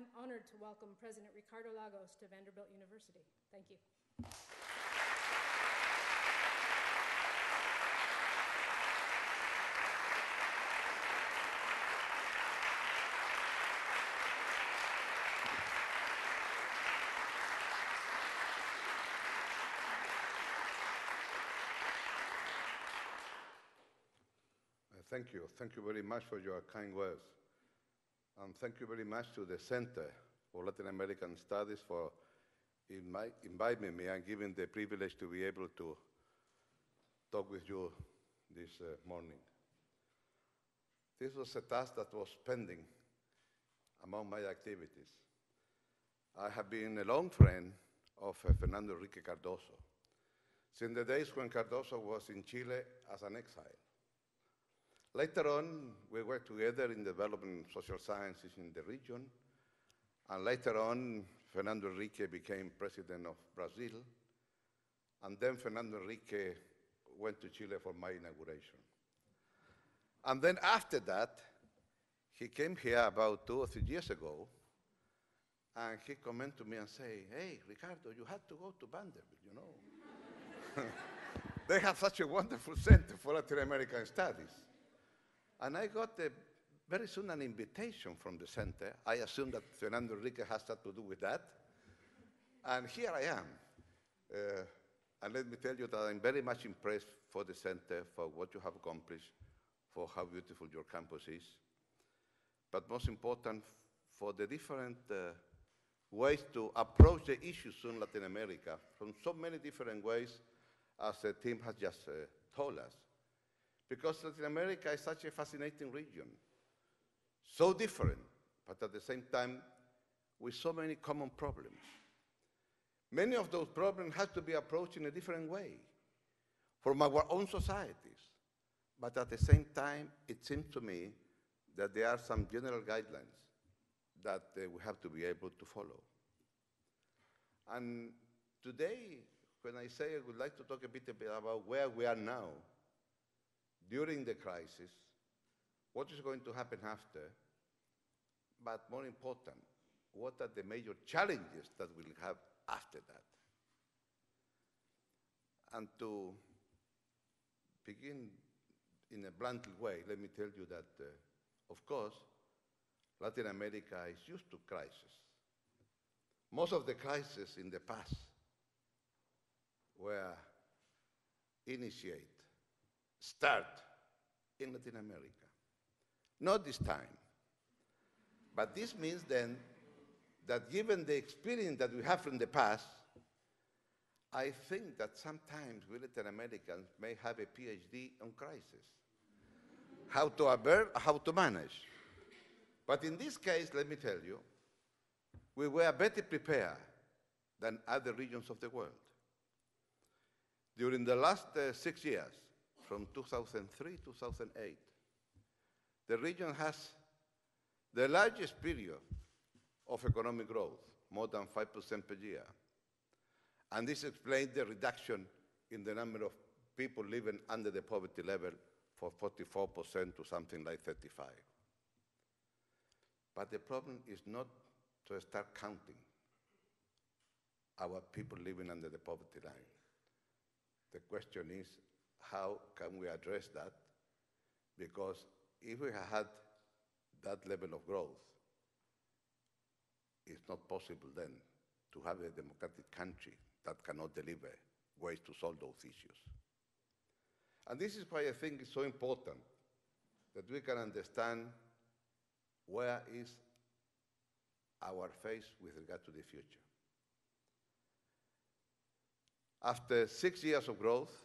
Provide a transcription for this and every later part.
I'm honored to welcome President Ricardo Lagos to Vanderbilt University. Thank you. Thank you. Thank you very much for your kind words. And thank you very much to the Center for Latin American Studies for inviting me and giving the privilege to be able to talk with you this morning. This was a task that was pending among my activities. I have been a long friend of Fernando Enrique Cardoso since the days when Cardoso was in Chile as an exile. Later on, we worked together in developing social sciences in the region, and later on, Fernando Enrique became president of Brazil, and then Fernando Enrique went to Chile for my inauguration. And then after that, he came here about 2 or 3 years ago, and he commented to me and say, "Hey, Ricardo, you have to go to Vanderbilt, you know." They have such a wonderful center for Latin American studies. And I got very soon an invitation from the center. I assume that Fernando Enrique has that to do with that. And here I am. And let me tell you that I'm very much impressed for the center, for what you have accomplished, for how beautiful your campus is. But most important, for the different ways to approach the issues in Latin America, from so many different ways, as the team has just told us. Because Latin America is such a fascinating region, so different, but at the same time, with so many common problems. Many of those problems have to be approached in a different way from our own societies. But at the same time, it seems to me that there are some general guidelines that we have to be able to follow. And today, when I say I would like to talk a bit about where we are now, during the crisis, what is going to happen after, but more important, what are the major challenges that we'll have after that? And to begin in a blunt way, let me tell you that, of course, Latin America is used to crisis. Most of the crises in the past were initiated, start in Latin America. Not this time. But this means then that given the experience that we have from the past, I think that sometimes we Latin Americans may have a PhD on crisis. How to avert, how to manage. But in this case, let me tell you, we were better prepared than other regions of the world. During the last 6 years, from 2003 to 2008, the region has the largest period of economic growth, more than 5% per year. And this explains the reduction in the number of people living under the poverty level from 44% to something like 35%. But the problem is not to start counting our people living under the poverty line. The question is, how can we address that? Because if we had that level of growth, it's not possible then to have a democratic country that cannot deliver ways to solve those issues. And this is why I think it's so important that we can understand where is our face with regard to the future. After 6 years of growth,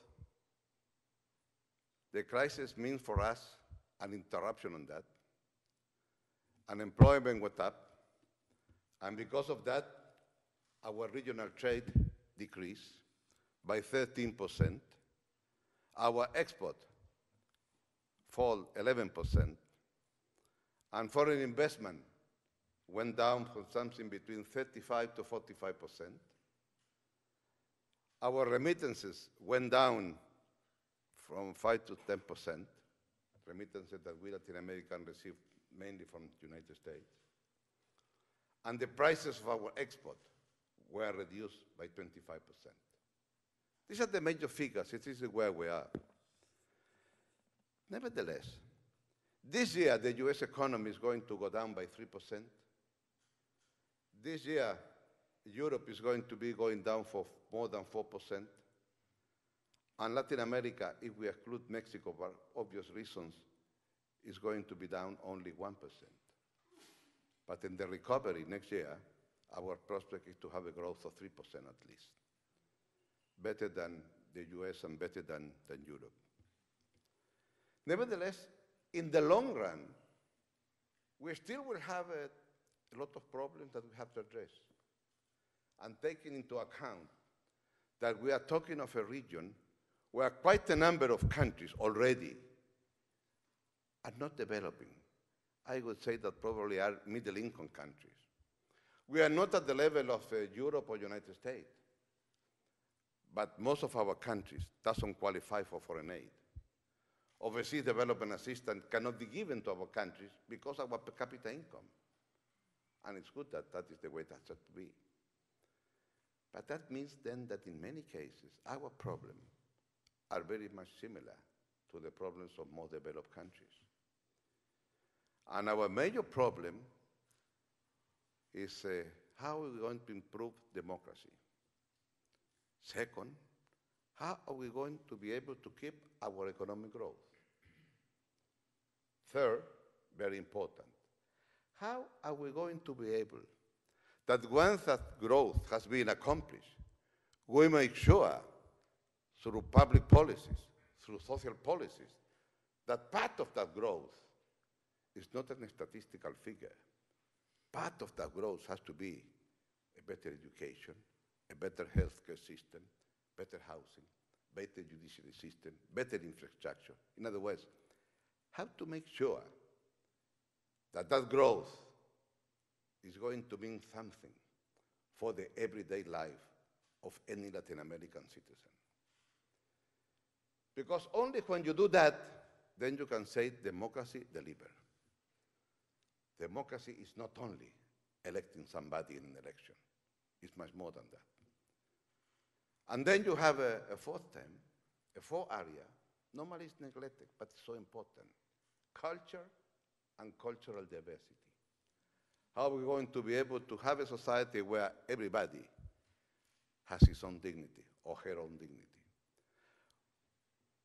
the crisis means for us an interruption on that. Unemployment went up, and because of that, our regional trade decreased by 13%. Our export fell 11%, and foreign investment went down from something between 35 to 45%. Our remittances went down from 5 to 10%, remittances that we Latin Americans receive mainly from the United States. and the prices of our export were reduced by 25%. These are the major figures. This is where we are. Nevertheless, this year the US economy is going to go down by 3%. This year, Europe is going to be going down for more than 4%. And Latin America, if we exclude Mexico for obvious reasons, is going to be down only 1%. But in the recovery next year, our prospect is to have a growth of 3% at least. Better than the US and better than Europe. Nevertheless, in the long run, we still will have a lot of problems that we have to address. And taking into account that we are talking of a region where quite a number of countries already are not developing. I would say that probably are middle-income countries. We are not at the level of Europe or United States, but most of our countries doesn't qualify for foreign aid. Overseas development assistance cannot be given to our countries because of our per capita income. And it's good that that is the way that should be. But that means then that in many cases, our problems are very much similar to the problems of more developed countries. And our major problem is how are we going to improve democracy? Second, how are we going to be able to keep our economic growth? Third, very important, how are we going to be able that once that growth has been accomplished, we make sure through public policies, through social policies, that part of that growth is not a statistical figure. Part of that growth has to be a better education, a better healthcare system, better housing, better judiciary system, better infrastructure. In other words, how to make sure that that growth is going to mean something for the everyday life of any Latin American citizen. Because only when you do that, then you can say democracy delivers. Democracy is not only electing somebody in an election. It's much more than that. And then you have a fourth term, a fourth area, normally it's neglected, but it's so important. Culture and cultural diversity. How are we going to be able to have a society where everybody has his own dignity or her own dignity?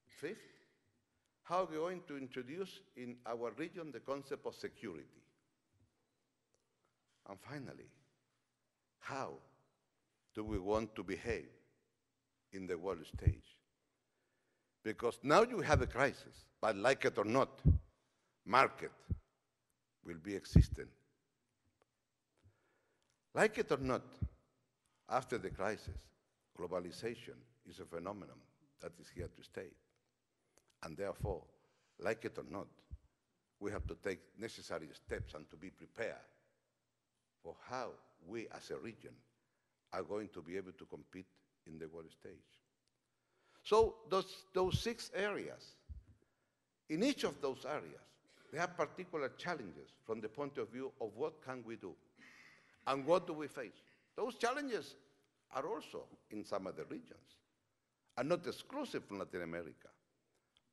Fifth, how are we going to introduce in our region the concept of security? And finally, how do we want to behave in the world stage? Because now you have a crisis, but like it or not, market will be existent. Like it or not, after the crisis, globalization is a phenomenon that is here to stay. And therefore, like it or not, we have to take necessary steps and to be prepared for how we as a region are going to be able to compete in the world stage. So those 6 areas, in each of those areas, they have particular challenges from the point of view of what can we do and what do we face. Those challenges are also in some other regions, are not exclusive from Latin America,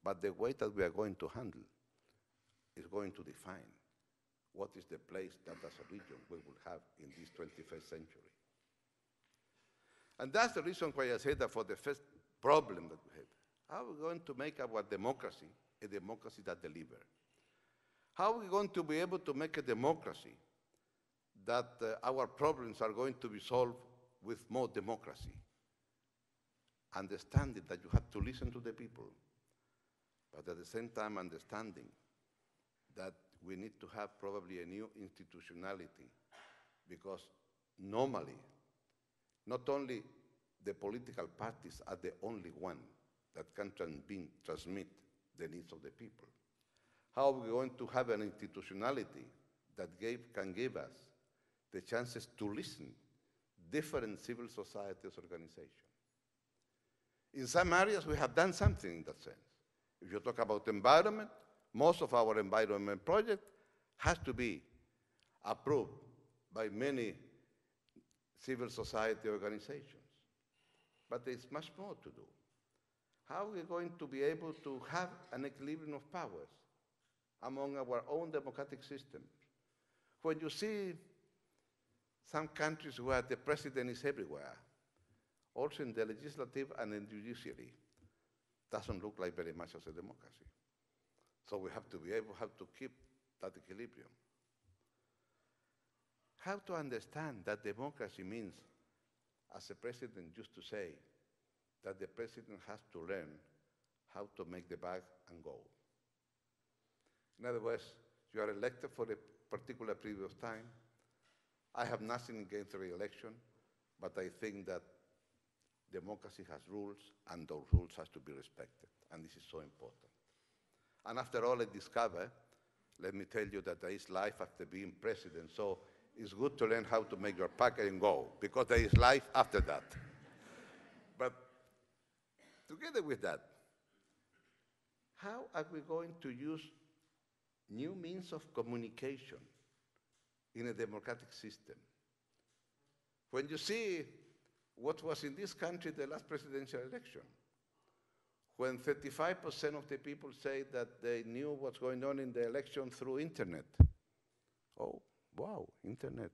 but the way that we are going to handle is going to define what is the place that as a region we will have in this 21st century. And that's the reason why I say that for the first problem that we have, how are we going to make our democracy a democracy that delivers? How are we going to be able to make a democracy that our problems are going to be solved with more democracy? Understanding that you have to listen to the people, but at the same time understanding that we need to have probably a new institutionality, because normally, not only the political parties are the only one that can transmit the needs of the people. How are we going to have an institutionality that can give us the chances to listen different civil societies organizations? In some areas, we have done something in that sense. If you talk about environment, most of our environment project has to be approved by many civil society organizations. But there's much more to do. How are we going to be able to have an equilibrium of powers among our own democratic system? When you see some countries where the president is everywhere, also in the legislative and in the judiciary, doesn't look like very much as a democracy. So we have to be able to keep that equilibrium. How to understand that democracy means, as the president used to say, that the president has to learn how to make the bag and go. In other words, you are elected for a particular period of time. I have nothing against the re-election, but I think that democracy has rules, and those rules have to be respected, and this is so important. And after all, I discovered, let me tell you, that there is life after being president, so it's good to learn how to make your packet and go, because there is life after that. But together with that, how are we going to use new means of communication in a democratic system? When you see what was in this country the last presidential election, when 35% of the people say that they knew what's going on in the election through internet. Oh, wow, internet.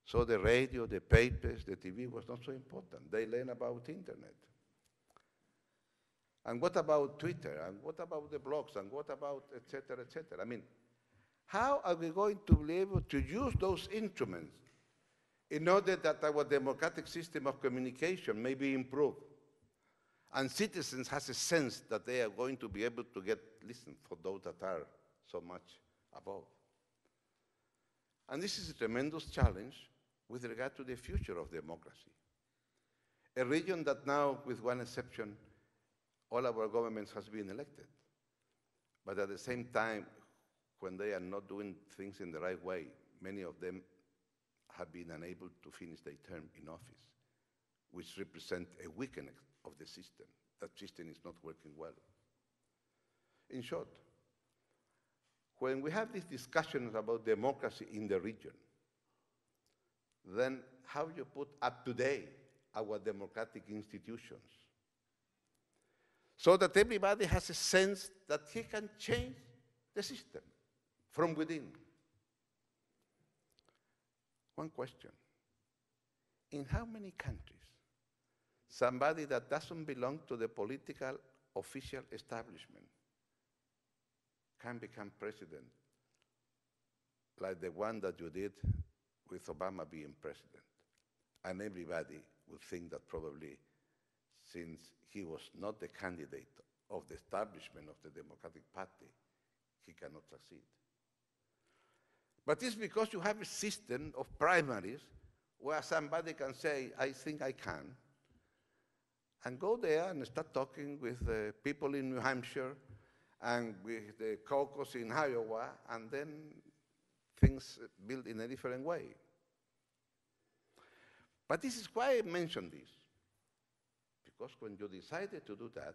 So the radio, the papers, the TV was not so important. They learn about internet. And what about Twitter? And what about the blogs? And what about et cetera, et cetera? I mean, how are we going to be able to use those instruments in order that our democratic system of communication may be improved? And citizens has a sense that they are going to be able to get listened for those that are so much above. And this is a tremendous challenge with regard to the future of democracy. A region that now, with one exception, all our governments has been elected. But at the same time, when they are not doing things in the right way, many of them have been unable to finish their term in office, which represent a weakening of the system. That system is not working well. In short, when we have these discussions about democracy in the region, then how you put up to date our democratic institutions so that everybody has a sense that he can change the system from within. One question: in how many countries somebody that doesn't belong to the political official establishment can become president, like the one that you did with Obama being president? And everybody would think that probably, since he was not the candidate of the establishment of the Democratic Party, he cannot succeed. But it's because you have a system of primaries where somebody can say, I think I can, and go there and start talking with the people in New Hampshire and with the caucus in Iowa, and then things build in a different way. But this is why I mention this, because when you decided to do that,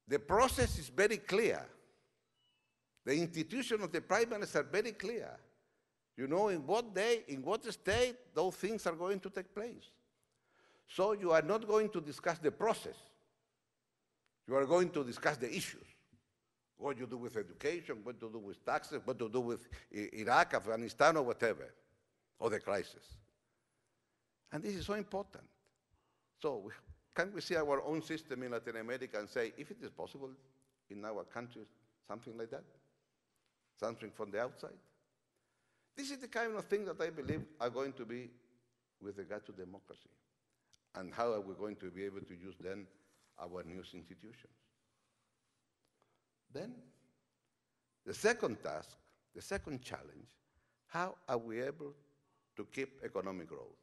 the process is very clear. The institution of the primaries are very clear. You know in what day, in what state, those things are going to take place. So you are not going to discuss the process. You are going to discuss the issues. What you do with education, what to do with taxes, what to do with Iraq, Afghanistan, or whatever, or the crisis. And this is so important. So can we see our own system in Latin America and say, if it is possible in our countries, something like that? Something from the outside? This is the kind of thing that I believe are going to be with regard to democracy. And how are we going to be able to use then our news institutions? Then, the second task, the second challenge, how are we able to keep economic growth?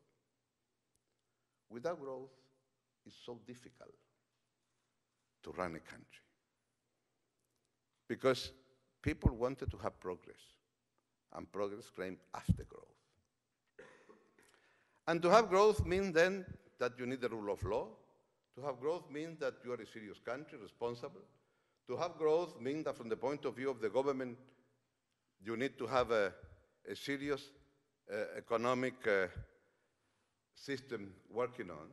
Without growth, it's so difficult to run a country. Because people wanted to have progress, and progress came after growth. And to have growth means then that you need the rule of law. To have growth means that you are a serious country, responsible. To have growth means that from the point of view of the government, you need to have a serious economic system working on.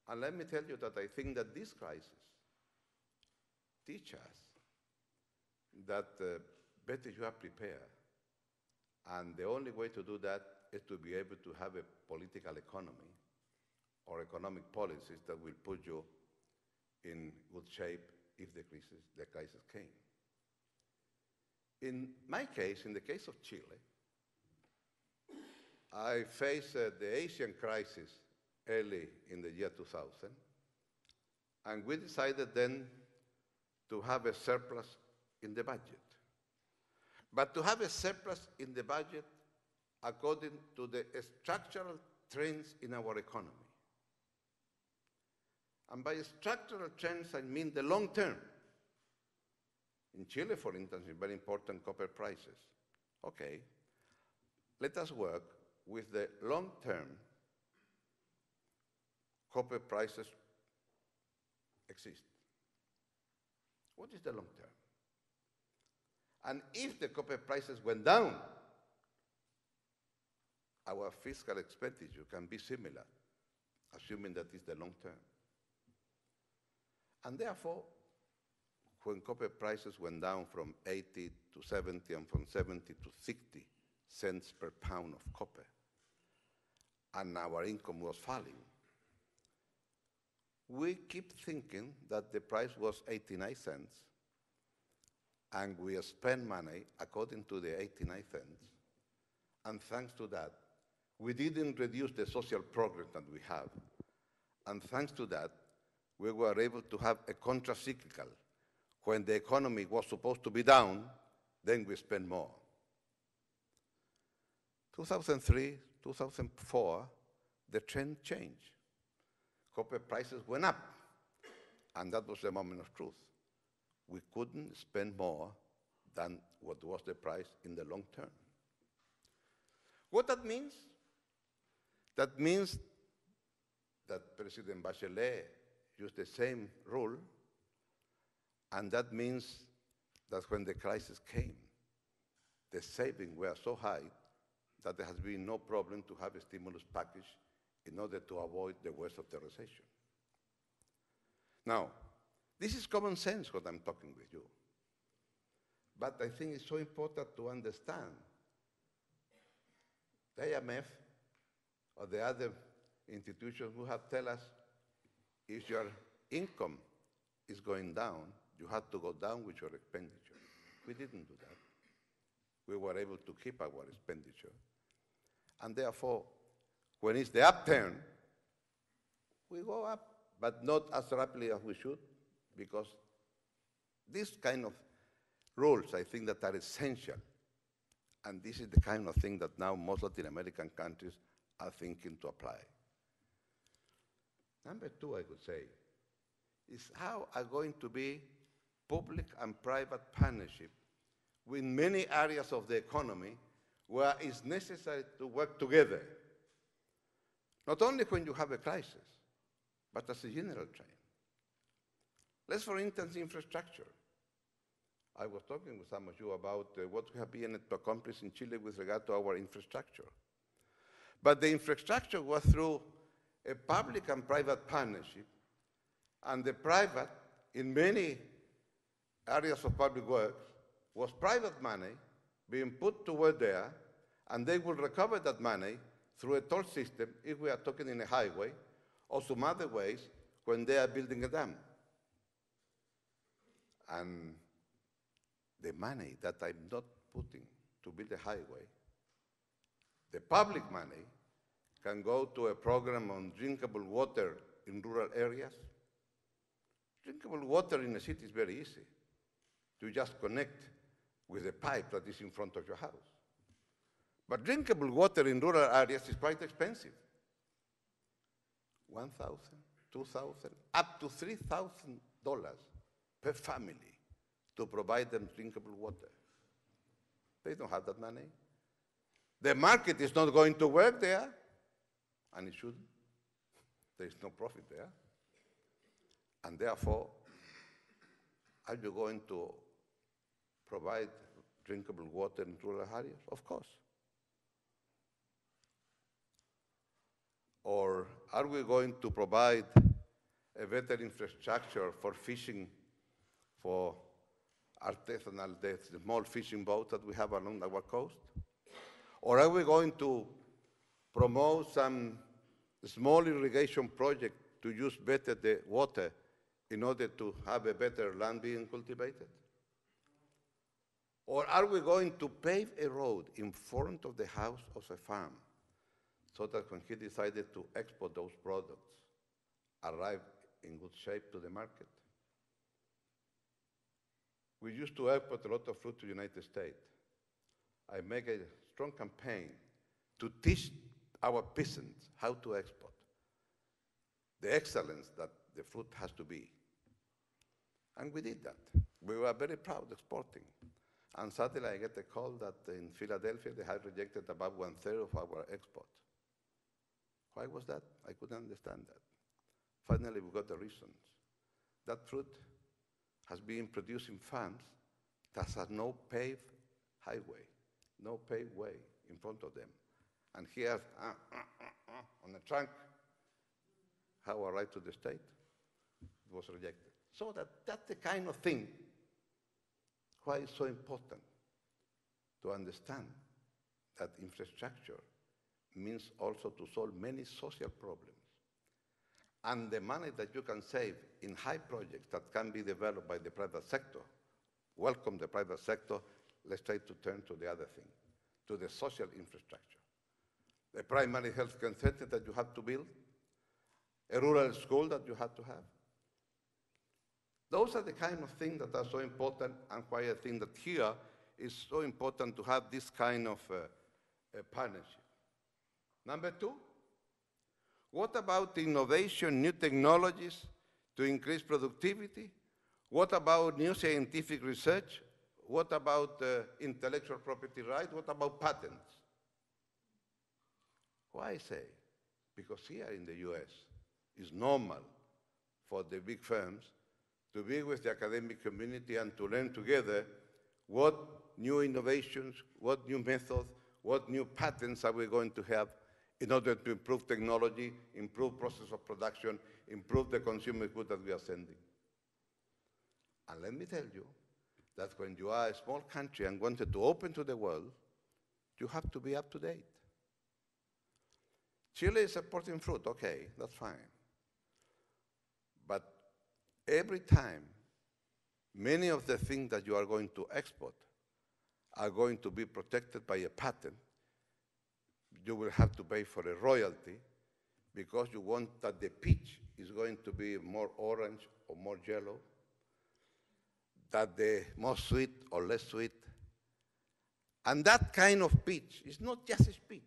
And let me tell you that I think that this crisis teaches us that better you are prepared. And the only way to do that is to be able to have a political economy or economic policies that will put you in good shape if the crisis came. In my case, in the case of Chile, I faced the Asian crisis early in the year 2000, and we decided then to have a surplus in the budget. But to have a surplus in the budget according to the structural trends in our economy. And by structural trends, I mean the long term. In Chile, for instance, it's very important copper prices. Okay, let us work with the long-term copper prices exist. What is the long term? And if the copper prices went down, our fiscal expenditure can be similar, assuming that is the long term. And therefore, when copper prices went down from 80 to 70 and from 70 to 60 cents per pound of copper, and our income was falling, we keep thinking that the price was 89 cents, and we spend money according to the 89 cents, and thanks to that, we didn't reduce the social progress that we have, and thanks to that, we were able to have a contra-cyclical. When the economy was supposed to be down, then we spend more. 2003, 2004, the trend changed. Copper prices went up, and that was the moment of truth. We couldn't spend more than what was the price in the long term. What that means? That means that President Bachelet used the same rule, and that means that when the crisis came, the savings were so high that there has been no problem to have a stimulus package in order to avoid the worst of the recession. Now, this is common sense what I'm talking with you. But I think it's so important to understand the IMF or the other institutions who have told us if your income is going down, you have to go down with your expenditure. We didn't do that. We were able to keep our expenditure. And therefore, when it's the upturn, we go up, but not as rapidly as we should, because this kind of rules, I think, that are essential. And this is the kind of thing that now most Latin American countries are thinking to apply. Number two, I would say, is how are going to be public and private partnership with many areas of the economy where it's necessary to work together. Not only when you have a crisis, but as a general trend. Let's, for instance, infrastructure. I was talking with some of you about what we have been able to accomplish in Chile with regard to our infrastructure. But the infrastructure was through a public and private partnership, and the private, in many areas of public works, was private money being put to work there, and they will recover that money through a toll system, if we are talking in a highway, or some other ways when they are building a dam. And the money that I'm not putting to build a highway, the public money, can go to a program on drinkable water in rural areas. Drinkable water in a city is very easy. You just connect with a pipe that is in front of your house. But drinkable water in rural areas is quite expensive. $1,000, $2,000, up to $3,000 per family to provide them drinkable water. They don't have that money. The market is not going to work there, and it shouldn't. There is no profit there. And therefore, are you going to provide drinkable water in rural areas? Of course. are we going to provide a better infrastructure for fishing, for artisanal, the small fishing boats that we have along our coast? Or are we going to promote some small irrigation project to use better the water in order to have a better land being cultivated? Or are we going to pave a road in front of the house of a farm so that when he decided to export those products, arrive in good shape to the market? We used to export a lot of fruit to the United States. I make a strong campaign to teach our peasants how to export, the excellence that the fruit has to be. And we did that. We were very proud exporting. And suddenly I get a call that in Philadelphia they had rejected about 1/3 of our export. Why was that? I couldn't understand that. Finally, we got the reasons. That fruit has been produced in farms that has no paved highway, no paved way in front of them. And here, on the trunk, how arrived to the state, it was rejected. So that's the kind of thing why it's so important to understand that infrastructure means also to solve many social problems. And the money that you can save in high projects that can be developed by the private sector, welcome the private sector, let's try to turn to the other thing, to the social infrastructure. The primary health care center that you have to build, a rural school that you have to have. Those are the kind of things that are so important, and why I think that here is so important to have this kind of partnership. Number two, what about innovation, new technologies to increase productivity? What about new scientific research? What about intellectual property rights? What about patents? Why I say? Because here in the US, it's normal for the big firms to be with the academic community and to learn together what new innovations, what new methods, what new patents are we going to have in order to improve technology, improve process of production, improve the consumer goods that we are sending. And let me tell you that when you are a small country and wanted to open to the world, you have to be up to date. Chile is exporting fruit, okay, that's fine. But every time, many of the things that you are going to export are going to be protected by a patent. You will have to pay for a royalty because you want that the peach is going to be more orange or more yellow, that the more sweet or less sweet. And that kind of peach is not just a peach,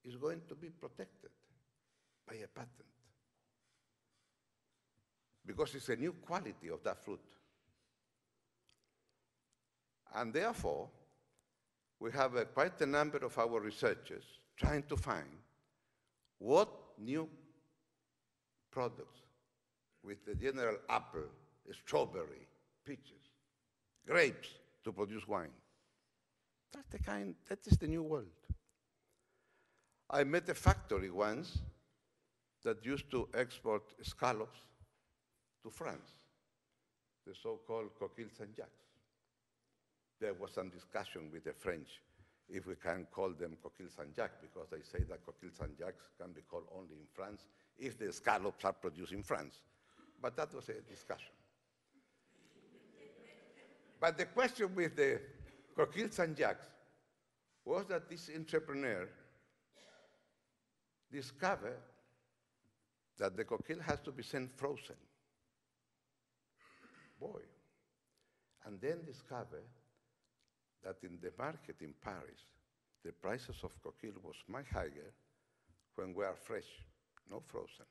it's going to be protected by a patent because it's a new quality of that fruit. And therefore, we have quite a number of our researchers trying to find what new products with the general apple, strawberry, peaches, grapes to produce wine. That is the new world. I met a factory once that used to export scallops to France, the so-called coquilles Saint-Jacques. There was some discussion with the French if we can call them coquilles Saint-Jacques, because they say that coquilles Saint-Jacques can be called only in France if the scallops are produced in France. But that was a discussion. But the question with the coquilles Saint-Jacques was that this entrepreneur discovered that the coquille has to be sent frozen. Boy. And then discovered that in the market in Paris, the prices of coquille was much higher when we are fresh, not frozen.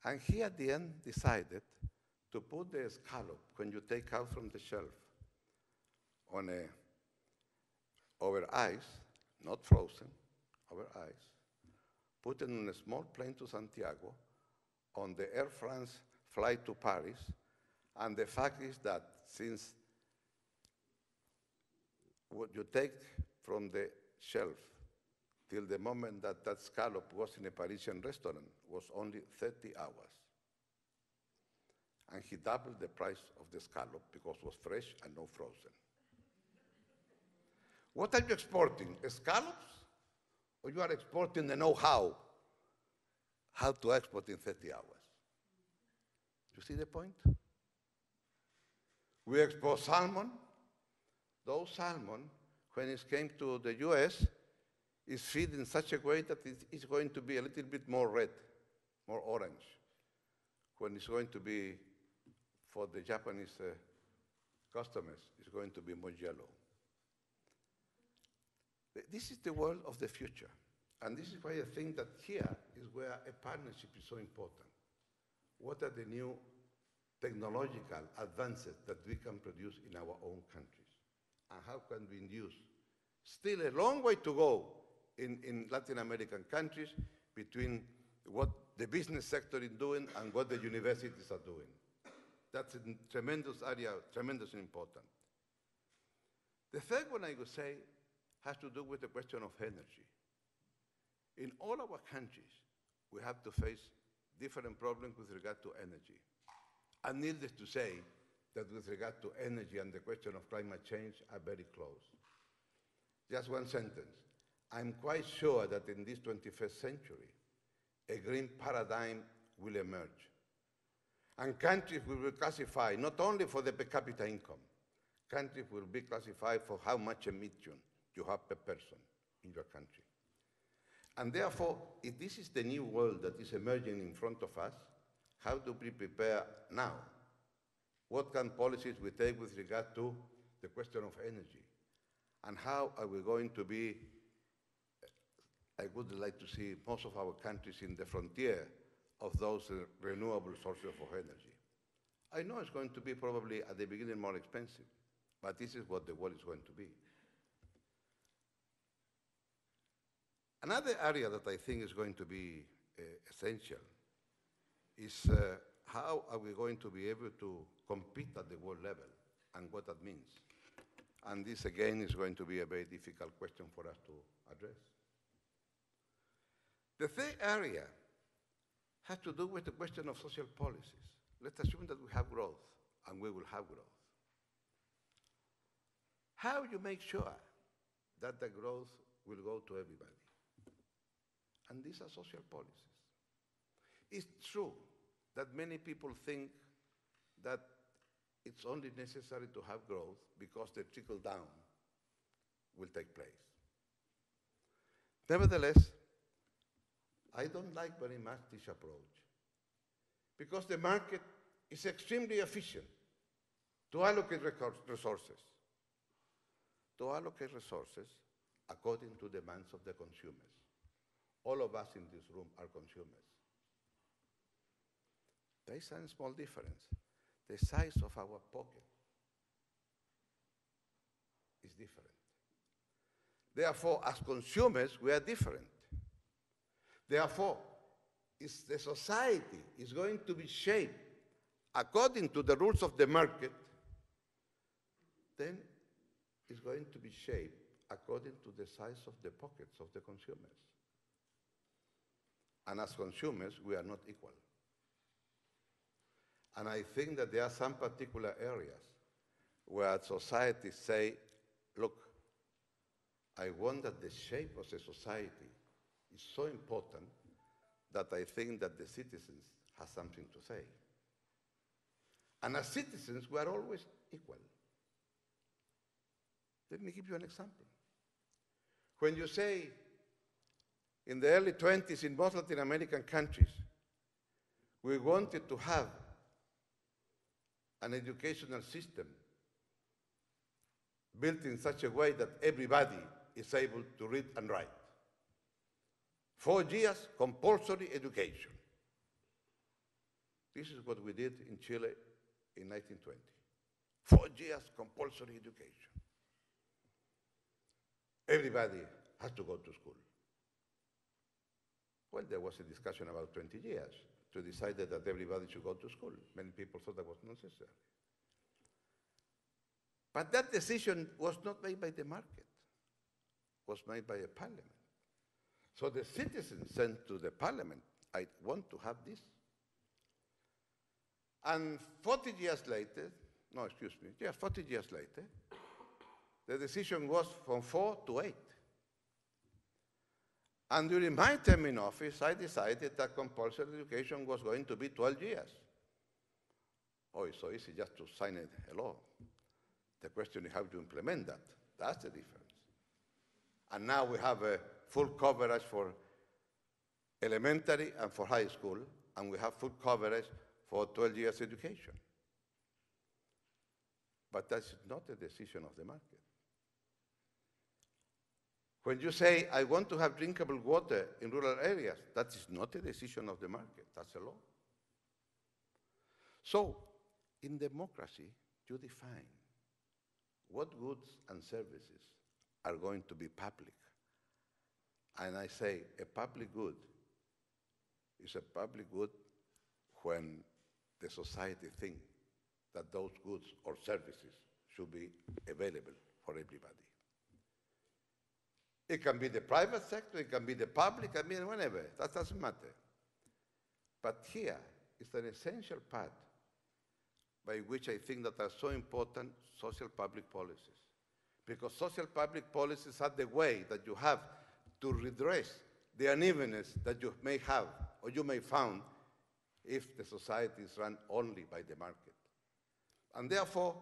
And he at the end decided to put the scallop, when you take out from the shelf, over ice, not frozen, over ice, put it in a small plane to Santiago, on the Air France flight to Paris, and the fact is that since what you take from the shelf till the moment that that scallop was in a Parisian restaurant was only 30 hours. And he doubled the price of the scallop because it was fresh and not frozen. What are you exporting? Scallops? Or you are exporting the know-how how to export in 30 hours? You see the point? We export salmon. Those salmon, when it came to the US, is feed in such a way that it's going to be a little bit more red, more orange, when it's going to be, for the Japanese customers, it's going to be more yellow. This is the world of the future. And this is why I think that here is where a partnership is so important. What are the new technological advances that we can produce in our own countries? And how can we use? Still a long way to go in Latin American countries between what the business sector is doing and what the universities are doing. That's a tremendous area, tremendously important. The third one I would say has to do with the question of energy. In all our countries, we have to face different problems with regard to energy. And needless to say that with regard to energy and the question of climate change are very close. Just one sentence. I'm quite sure that in this 21st century, a green paradigm will emerge. And countries will be classified not only for the per capita income, countries will be classified for how much emission you have per person in your country. And therefore, if this is the new world that is emerging in front of us, how do we prepare now? What kind of policies we take with regard to the question of energy? And how are we going to be, I would like to see most of our countries in the frontier of those renewable sources of energy. I know it's going to be probably at the beginning more expensive, but this is what the world is going to be. Another area that I think is going to be essential is how are we going to be able to compete at the world level and what that means. And this, again, is going to be a very difficult question for us to address. The third area has to do with the question of social policies. Let's assume that we have growth, and we will have growth. How you make sure that the growth will go to everybody? And these are social policies. It's true that many people think that it's only necessary to have growth because the trickle down will take place. Nevertheless, I don't like very much this approach because the market is extremely efficient to allocate resources. To allocate resources according to demands of the consumers. All of us in this room are consumers. There is a small difference. The size of our pocket is different. Therefore, as consumers, we are different. Therefore, if the society is going to be shaped according to the rules of the market, then it's going to be shaped according to the size of the pockets of the consumers. And as consumers, we are not equal. And I think that there are some particular areas where societies say, look, I want that the shape of the society is so important that I think that the citizens have something to say. And as citizens, we are always equal. Let me give you an example. When you say, in the early 20s in most Latin American countries, we wanted to have an educational system built in such a way that everybody is able to read and write. 4 years compulsory education. This is what we did in Chile in 1920. 4 years compulsory education. Everybody has to go to school. Well, there was a discussion about 20 years to decide that everybody should go to school. Many people thought that was necessary. But that decision was not made by the market. It was made by a parliament. So the citizens sent to the parliament, I want to have this. And 40 years later, 40 years later, the decision was from 4 to 8. And during my term in office, I decided that compulsory education was going to be 12 years. Oh, it's so easy just to sign a law. The question is how to implement that. That's the difference. And now we have a full coverage for elementary and for high school, and we have full coverage for 12 years education. But that's not a decision of the market. When you say, I want to have drinkable water in rural areas, that is not a decision of the market, that's a law. So, in democracy, you define what goods and services are going to be public. And I say a public good is a public good when the society thinks that those goods or services should be available for everybody. It can be the private sector, it can be the public, I mean, whenever, that doesn't matter. But here is an essential part by which I think that are so important social public policies. Because social public policies are the way that you have to redress the unevenness that you may have or you may find if the society is run only by the market. And therefore,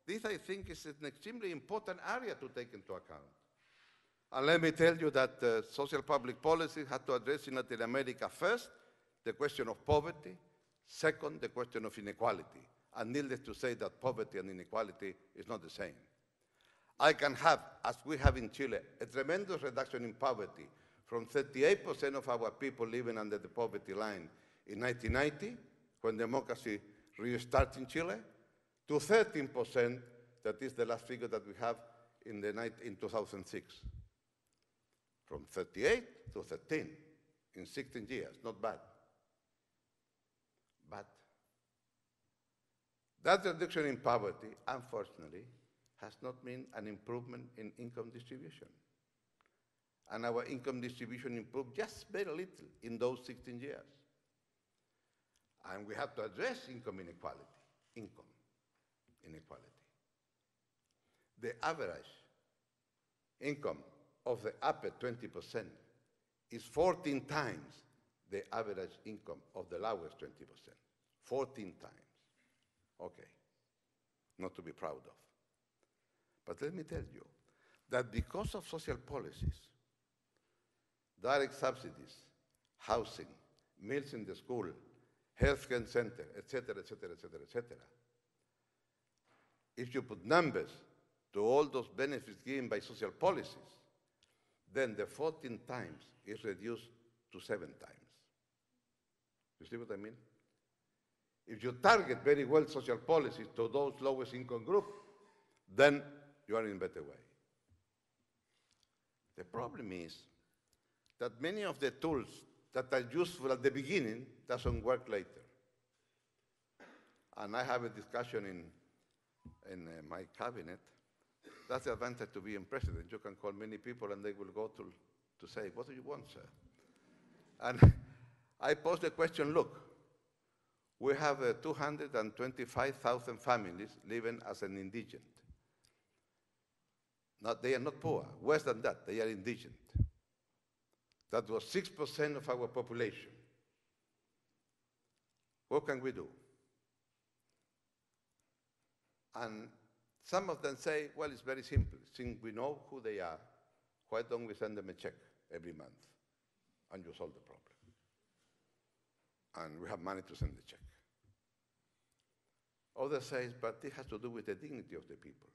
this I think is an extremely important area to take into account. And let me tell you that social public policy had to address in Latin America first the question of poverty, second the question of inequality. And needless to say that poverty and inequality is not the same. I can have, as we have in Chile, a tremendous reduction in poverty from 38% of our people living under the poverty line in 1990, when democracy restarted in Chile, to 13%, that is the last figure that we have in 2006. From 38 to 13 in 16 years, not bad. But that reduction in poverty, unfortunately, has not meant an improvement in income distribution. And our income distribution improved just very little in those 16 years. And we have to address income inequality. The average income of the upper 20% is 14 times the average income of the lowest 20%. 14 times. Okay, not to be proud of. But let me tell you that because of social policies, direct subsidies, housing, meals in the school, healthcare center, etc., etc., etc., etc., if you put numbers to all those benefits given by social policies, then the 14 times is reduced to 7 times. You see what I mean? If you target very well social policies to those lowest income groups, then you are in a better way. The problem is that many of the tools that are useful at the beginning doesn't work later. And I have a discussion in my cabinet. That's the advantage to being president. You can call many people and they will go to say, what do you want, sir? And I posed the question, look, we have 225,000 families living as an indigent. They are not poor. Worse than that, they are indigent. That was 6% of our population. What can we do? And some of them say, well, it's very simple. Since we know who they are, why don't we send them a check every month? And you solve the problem. And we have money to send the check. Others say, but it has to do with the dignity of the people.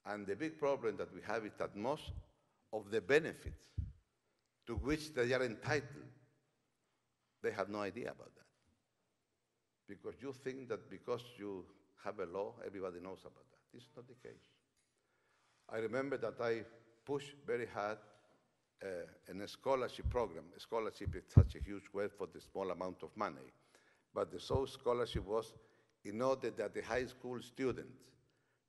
And the big problem that we have is that most of the benefits to which they are entitled, they have no idea about that. Because you think that because you have a law, everybody knows about that. This is not the case. I remember that I pushed very hard in a scholarship program. A scholarship is such a huge word for the small amount of money. But the sole scholarship was in order that the high school students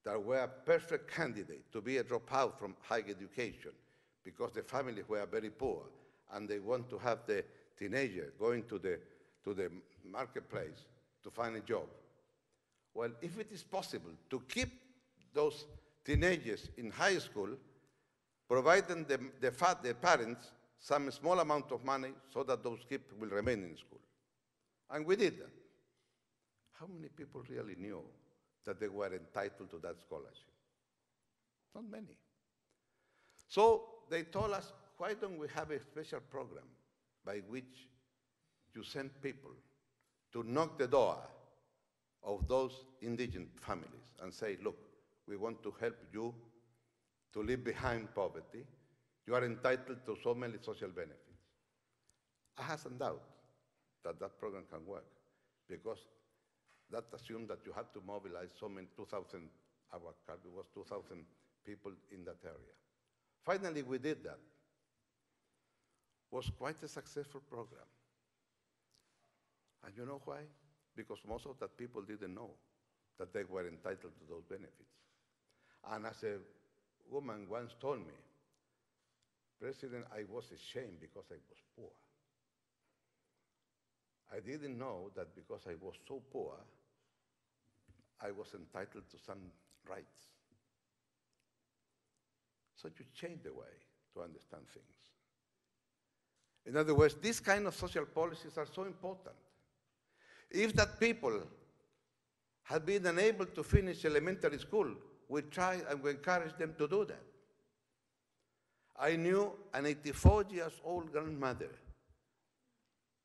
that were a perfect candidate to be a dropout from higher education because the families were very poor, and they want to have the teenager going to the marketplace to find a job. Well, if it is possible to keep those teenagers in high school, providing the parents some small amount of money so that those kids will remain in school. And we did that. How many people really knew that they were entitled to that scholarship? Not many. So they told us, why don't we have a special program by which you send people to knock the door of those indigent families and say, look, we want to help you to leave behind poverty. You are entitled to so many social benefits. I have some doubt that that program can work, because that assumes that you have to mobilize so many, 2,000, our country was 2,000 people in that area. Finally, we did that. It was quite a successful program. And you know why? Because most of the people didn't know that they were entitled to those benefits. And as a woman once told me, President, I was ashamed because I was poor. I didn't know that because I was so poor, I was entitled to some rights. So you change the way to understand things. In other words, these kind of social policies are so important. If that people had been unable to finish elementary school, we try and we encourage them to do that. I knew an 84-year-old grandmother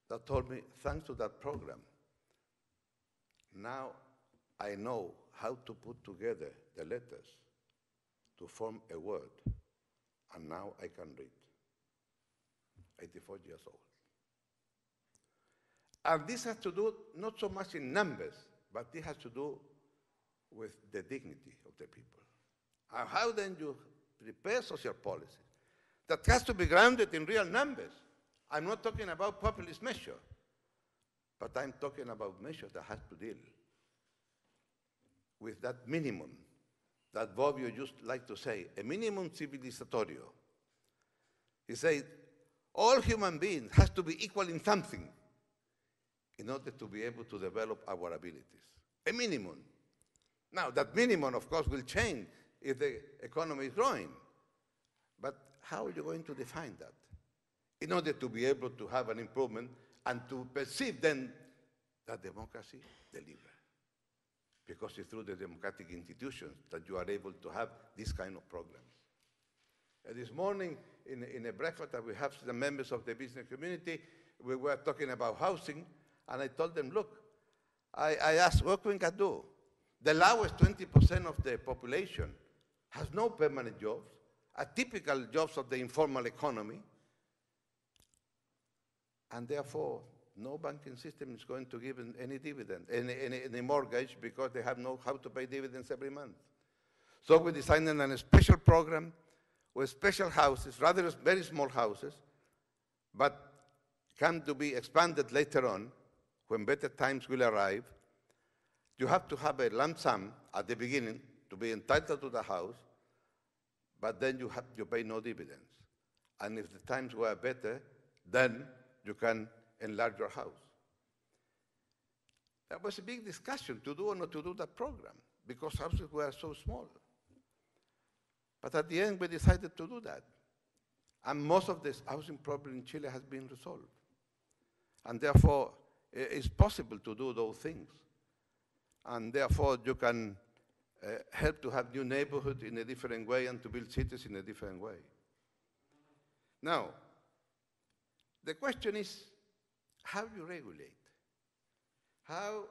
that told me, thanks to that program, now I know how to put together the letters to form a word, and now I can read. 84 years old. And this has to do not so much in numbers, but it has to do with the dignity of the people. And how then you prepare social policies that has to be grounded in real numbers. I'm not talking about populist measure, but I'm talking about measures that have to deal with that minimum that Bobbio used to like to say, a minimum civilizatorio. He said, all human beings have to be equal in something in order to be able to develop our abilities. A minimum. Now, that minimum, of course, will change if the economy is growing. But how are you going to define that? In order to be able to have an improvement and to perceive then that democracy delivers. Because it's through the democratic institutions that you are able to have this kind of programs. This morning, in a breakfast that we have with the members of the business community, we were talking about housing, and I told them, look, I asked, what can we do? The lowest 20% of the population has no permanent jobs, are typical jobs of the informal economy, and therefore, no banking system is going to give any dividend, any mortgage, because they have no how to pay dividends every month. So we designed a special program with special houses, rather very small houses, but can to be expanded later on when better times will arrive. You have to have a lump sum at the beginning to be entitled to the house, but then you pay no dividends. And if the times were better, then you can enlarge your house. That was a big discussion to do or not to do that program, because houses were so small. But at the end, we decided to do that. And most of this housing problem in Chile has been resolved. And therefore, it's possible to do those things. And therefore, you can help to have new neighborhoods in a different way and to build cities in a different way. Now, the question is, how you regulate? How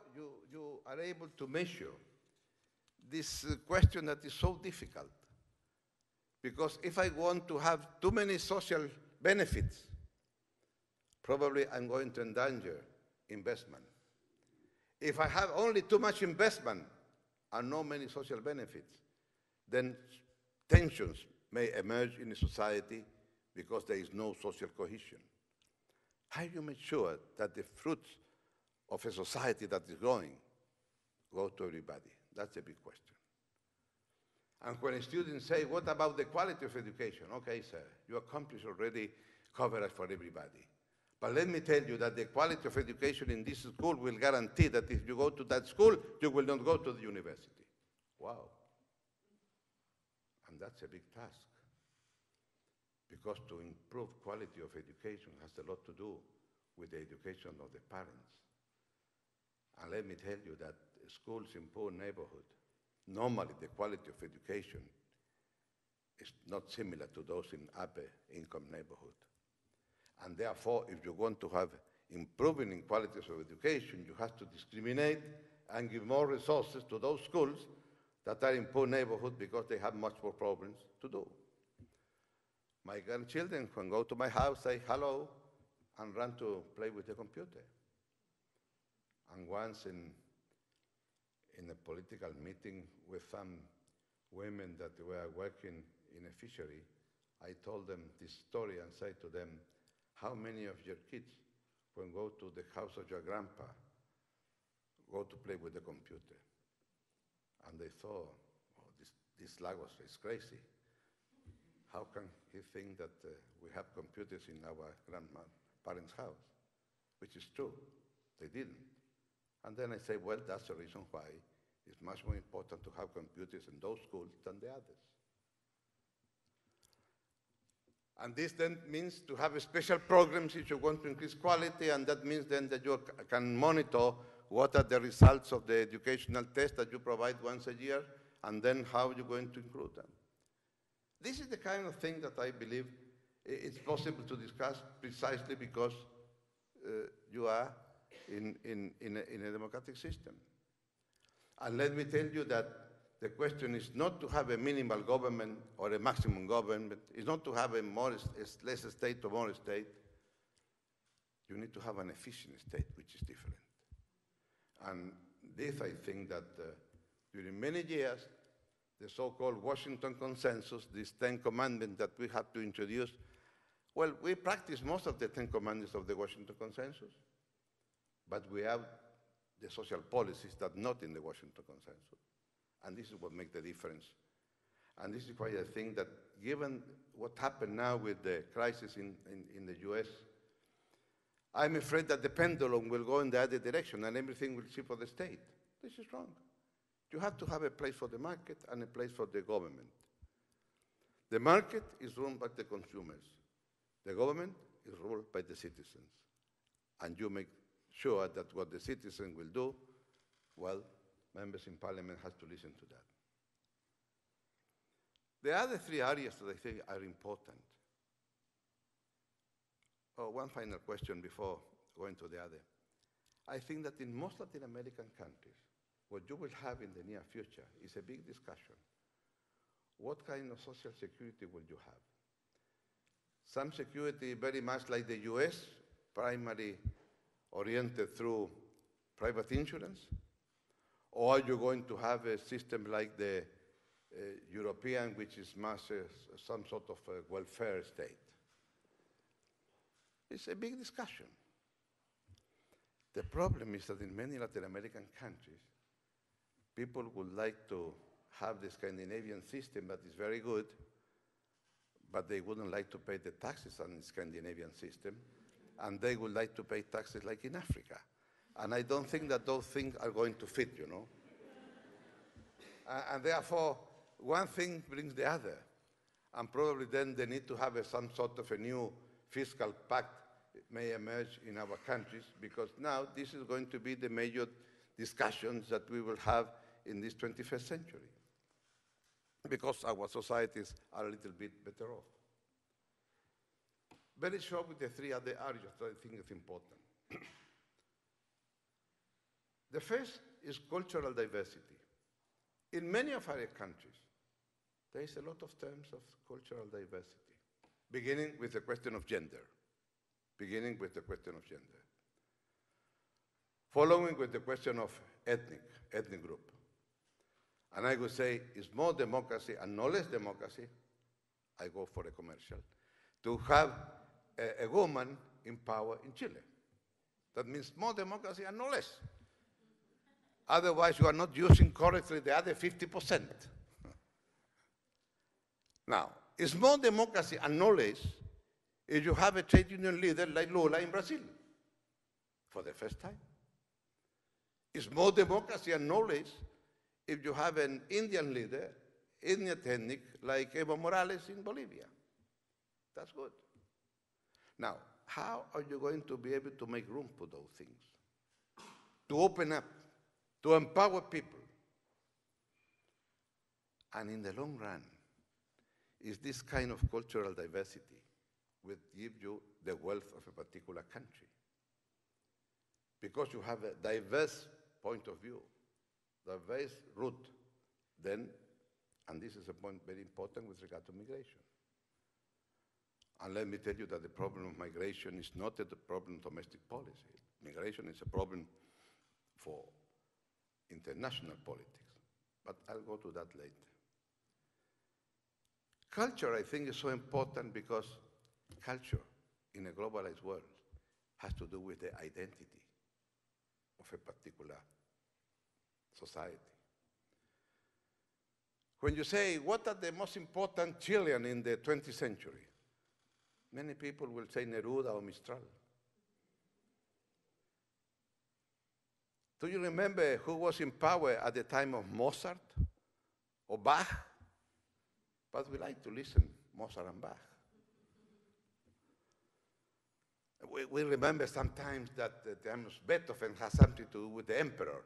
you are able to measure this question that is so difficult? Because if I want to have too many social benefits, probably I'm going to endanger investment. If I have only too much investment and not many social benefits, then tensions may emerge in a society because there is no social cohesion. How do you make sure that the fruits of a society that is growing go to everybody? That's a big question. And when students say, what about the quality of education? Okay, sir, you accomplished already coverage for everybody. But let me tell you that the quality of education in this school will guarantee that if you go to that school, you will not go to the university. Wow. And that's a big task. Because to improve quality of education has a lot to do with the education of the parents. And let me tell you that schools in poor neighborhoods, normally the quality of education is not similar to those in upper income neighborhoods. And therefore, if you want to have improving in qualities of education, you have to discriminate and give more resources to those schools that are in poor neighborhoods because they have much more problems to do. My grandchildren can go to my house, say hello, and run to play with the computer. And once in a political meeting with some women that were working in a fishery, I told them this story and said to them, how many of your kids, when go to the house of your grandpa, go to play with the computer? And they thought, oh, this Lagos is crazy. How can he think that we have computers in our grandparents' house? Which is true, they didn't. And then I say, well, that's the reason why it's much more important to have computers in those schools than the others. And this then means to have special programs if you want to increase quality, and that means then that you can monitor what are the results of the educational test that you provide once a year, and then how you're going to include them. This is the kind of thing that I believe it's possible to discuss precisely because you are in a democratic system. And let me tell you that the question is not to have a minimal government or a maximum government. It's not to have a less state or more state. You need to have an efficient state, which is different. And this, I think that during many years, the so-called Washington Consensus, these 10 commandments that we have to introduce, well, we practice most of the 10 commandments of the Washington Consensus, but we have the social policies that are not in the Washington Consensus. And this is what makes the difference. And this is why I think that given what happened now with the crisis in the US, I'm afraid that the pendulum will go in the other direction and everything will shift for the state. This is wrong. You have to have a place for the market and a place for the government. The market is ruled by the consumers. The government is ruled by the citizens. And you make sure that what the citizen will do, well, members in parliament have to listen to that. The other three areas that I think are important. Oh, one final question before going to the other. I think that in most Latin American countries, what you will have in the near future is a big discussion. What kind of social security will you have? Some security very much like the US, primarily oriented through private insurance? Or are you going to have a system like the European, which is much some sort of a welfare state? It's a big discussion. The problem is that in many Latin American countries, people would like to have the Scandinavian system that is very good, but they wouldn't like to pay the taxes on the Scandinavian system, and they would like to pay taxes like in Africa. And I don't think that those things are going to fit, you know. And therefore, one thing brings the other. And probably then they need to have some sort of a new fiscal pact may emerge in our countries, because now this is going to be the major discussions that we will have in this 21st century, because our societies are a little bit better off. Very short with the three other areas that I think is important. The first is cultural diversity. In many of our countries, there is a lot of terms of cultural diversity, beginning with the question of gender. Following with the question of ethnic group. And I would say, it's more democracy and no less democracy, I go for a commercial, to have a woman in power in Chile. That means more democracy and no less. Otherwise, you are not using correctly the other 50%. Now, it's more democracy and knowledge if you have a trade union leader like Lula in Brazil for the first time. It's more democracy and knowledge if you have an Indian leader, Indian ethnic, like Evo Morales in Bolivia. That's good. Now, how are you going to be able to make room for those things? To open up, to empower people. And in the long run, is this kind of cultural diversity will give you the wealth of a particular country. Because you have a diverse point of view, diverse route, then, and this is a point very important with regard to migration. And let me tell you that the problem of migration is not a problem of domestic policy. Migration is a problem for international politics. But I'll go to that later. Culture, I think, is so important because culture in a globalized world has to do with the identity of a particular society. When you say, what are the most important Chilean in the 20th century? Many people will say Neruda or Mistral. Do you remember who was in power at the time of Mozart or Bach? But we like to listen Mozart and Bach. We remember sometimes that the time of Beethoven has something to do with the emperor,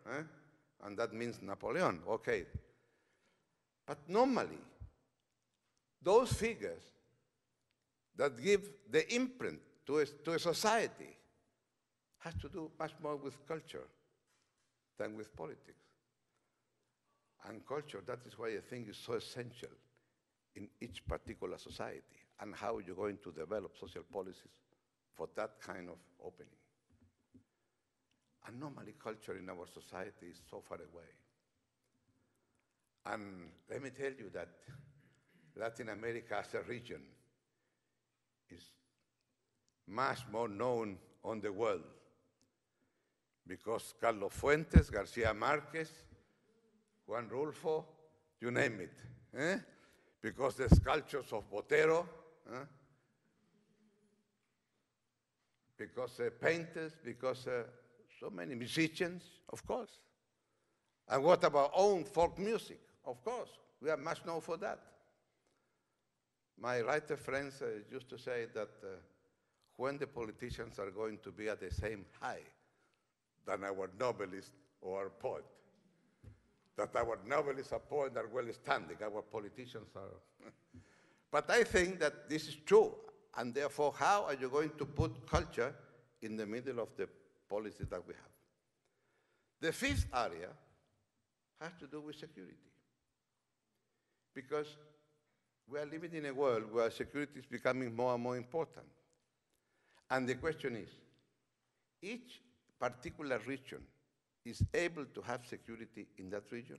and that means Napoleon, okay. But normally, those figures that give the imprint to a society has to do much more with culture than with politics. And culture, that is why I think is so essential in each particular society, and how you're going to develop social policies for that kind of opening. And normally culture in our society is so far away. And let me tell you that Latin America as a region is much more known on the world because Carlos Fuentes, Garcia Marquez, Juan Rulfo, you name it. Because the sculptures of Botero, because painters, because so many musicians, of course. And what about own folk music? Of course, we are much known for that. My writer friends used to say that when the politicians are going to be at the same height than our novelist or our poet, that our novelists and poets are well standing, our politicians are. But I think that this is true, and therefore, how are you going to put culture in the middle of the policies that we have? The fifth area has to do with security. Because we are living in a world where security is becoming more and more important. And the question is, each particular region is able to have security in that region?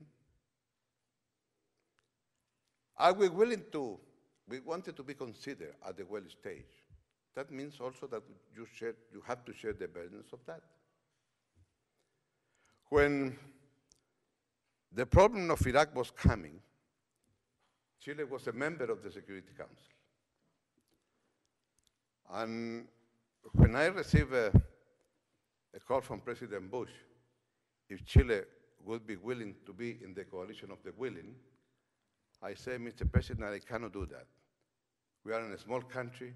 Are we willing to, we wanted to be considered at the world stage. That means also that you have to share the burdens of that. When the problem of Iraq was coming, Chile was a member of the Security Council. And when I received a call from President Bush, if Chile would be willing to be in the coalition of the willing, I say, Mr. President, I cannot do that. We are in a small country.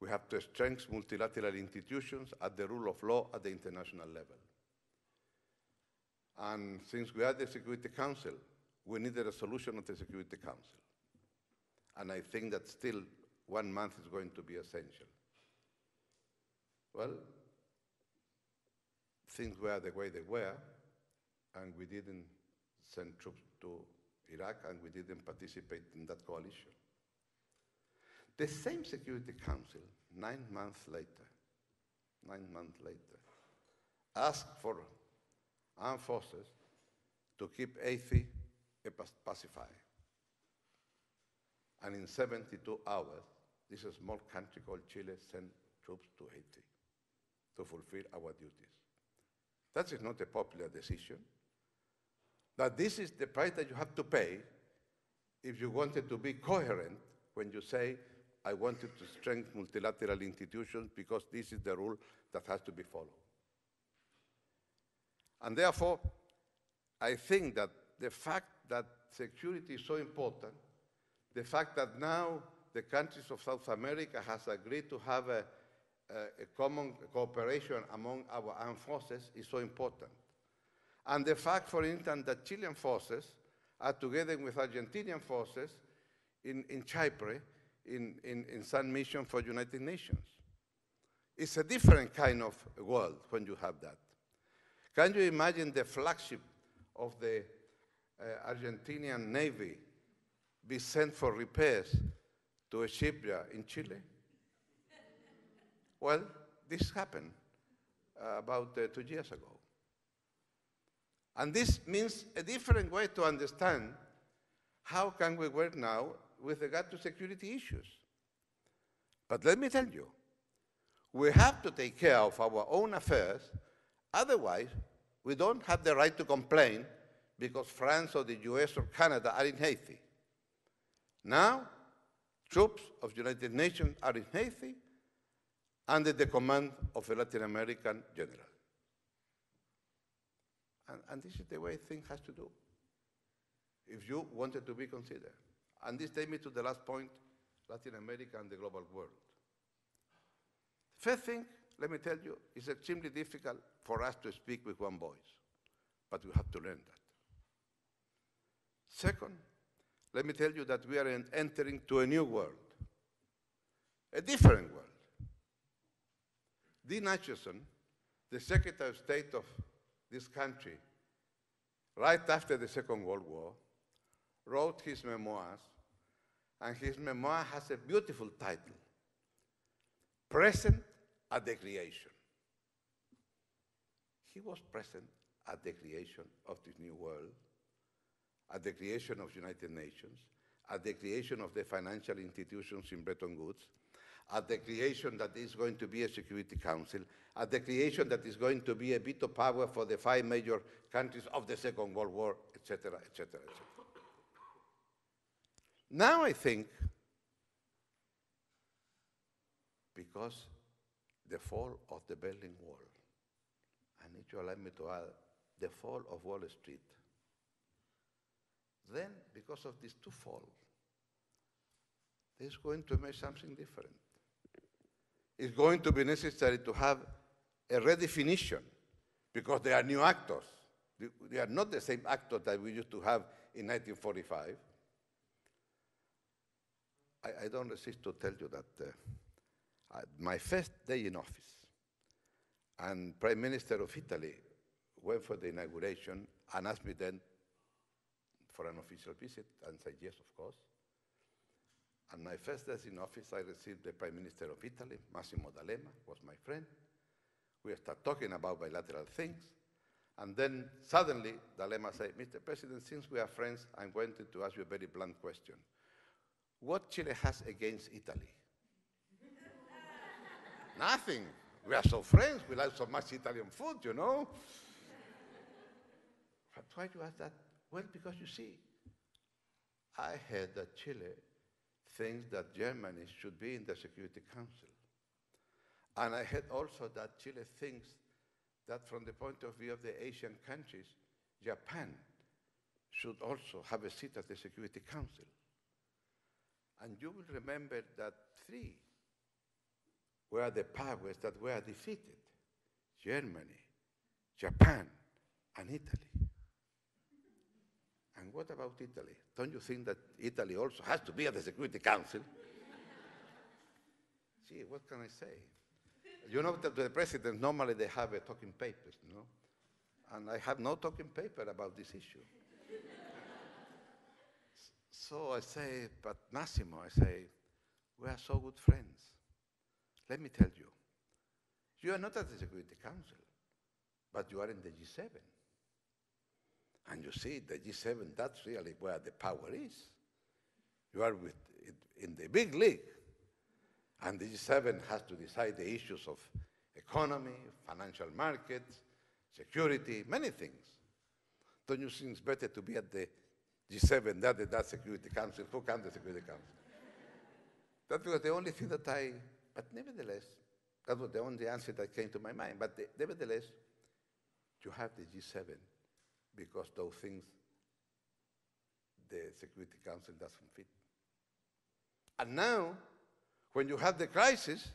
We have to strengthen multilateral institutions at the rule of law at the international level. And since we are the Security Council, we need a resolution of the Security Council. And I think that still 1 month is going to be essential. Well, things were the way they were, and we didn't send troops to Iraq, and we didn't participate in that coalition. The same Security Council, 9 months later, asked for armed forces to keep Haiti a pacifier. And in 72 hours, this small country called Chile sent troops to Haiti to fulfill our duties. That is not a popular decision. But this is the price that you have to pay if you wanted to be coherent when you say, I wanted to strengthen multilateral institutions because this is the rule that has to be followed. And therefore, I think that the fact that security is so important, the fact that now the countries of South America has agreed to have a common cooperation among our armed forces is so important. And the fact, for instance, that Chilean forces are together with Argentinian forces in Chipre, in some mission for United Nations. It's a different kind of world when you have that. Can you imagine the flagship of the Argentinian Navy be sent for repairs to a shipyard in Chile? Well, this happened about 2 years ago. And this means a different way to understand how can we work now with regard to security issues. But let me tell you, we have to take care of our own affairs, otherwise we don't have the right to complain because France or the US or Canada are in Haiti. Now, troops of the United Nations are in Haiti under the command of a Latin American general. And this is the way things have to do, if you wanted to be considered. And this takes me to the last point, Latin America and the global world. First thing, let me tell you, it's extremely difficult for us to speak with one voice, but we have to learn that. Second, let me tell you that we are entering to a new world, a different world. Dean Acheson, the Secretary of State of this country, right after the Second World War, wrote his memoirs, and his memoir has a beautiful title, Present at the Creation. He was present at the creation of this new world, at the creation of United Nations, at the creation of the financial institutions in Bretton Woods, at the creation that is going to be a Security Council, at the creation that is going to be a veto power for the 5 major countries of the Second World War, etc., etc., etc. Now I think, because the fall of the Berlin Wall, and if you allow me to add, the fall of Wall Street, then because of these two falls, there's going to emerge something different. It's going to be necessary to have a redefinition, because they are new actors. They are not the same actors that we used to have in 1945. I don't resist to tell you that my first day in office, and Prime Minister of Italy went for the inauguration and asked me then for an official visit, and said yes, of course. And my first day in office, I received the Prime Minister of Italy, Massimo D'Alema, was my friend. We started talking about bilateral things. And then suddenly, D'Alema said, Mr. President, since we are friends, I'm going to ask you a very blunt question. What Chile has against Italy? Nothing. We are so friends. We like so much Italian food, you know. But why do you ask that? Well, because you see, I heard that Chile thinks that Germany should be in the Security Council. And I heard also that Chile thinks that from the point of view of the Asian countries, Japan should also have a seat at the Security Council. And you will remember that 3 were the powers that were defeated: Germany, Japan, and Italy. And what about Italy? Don't you think that Italy also has to be at the Security Council? Gee, what can I say? You know that the presidents, normally they have talking papers, you know? And I have no talking paper about this issue. So I say, but Massimo, I say, we are so good friends. Let me tell you, you are not at the Security Council, but you are in the G7. And you see, the G7, that's really where the power is. You are in the big league. And the G7 has to decide the issues of economy, financial markets, security, many things. Don't you think it's better to be at the G7, that Security Council. Who can the Security Council? That was the only thing that but nevertheless, that was the only answer that came to my mind. But nevertheless, you have the G7 because those things the Security Council doesn't fit. And now, when you have the crisis,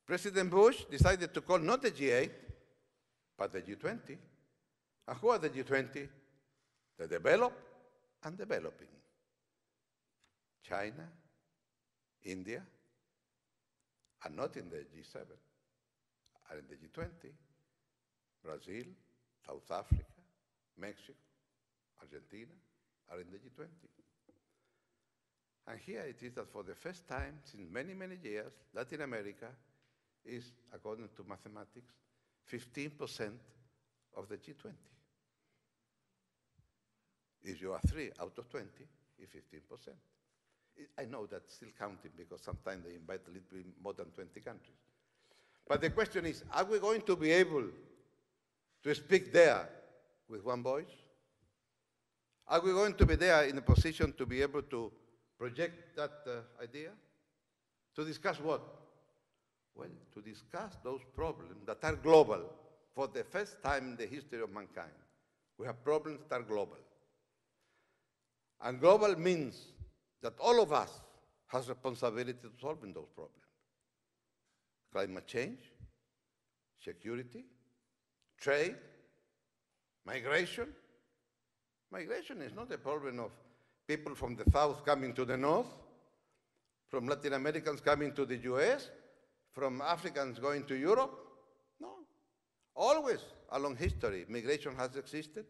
President Bush decided to call not the G8, but the G20. And who are the G20? The developed and developing. China, India, are not in the G7, are in the G20. Brazil, South Africa, Mexico, Argentina are in the G20. And here it is that for the first time since many, many years, Latin America is, according to mathematics, 15% of the G20. If you are 3 out of 20, it's 15%. I know that's still counting because sometimes they invite a little bit more than 20 countries. But the question is, are we going to be able to speak there with one voice? Are we going to be there in a position to be able to project that idea? To discuss what? Well, to discuss those problems that are global for the first time in the history of mankind. We have problems that are global. And global means that all of us has responsibility to solving those problems. Climate change, security, trade, migration. Migration is not a problem of people from the south coming to the north, from Latin Americans coming to the US, from Africans going to Europe. No. Always along history, migration has existed,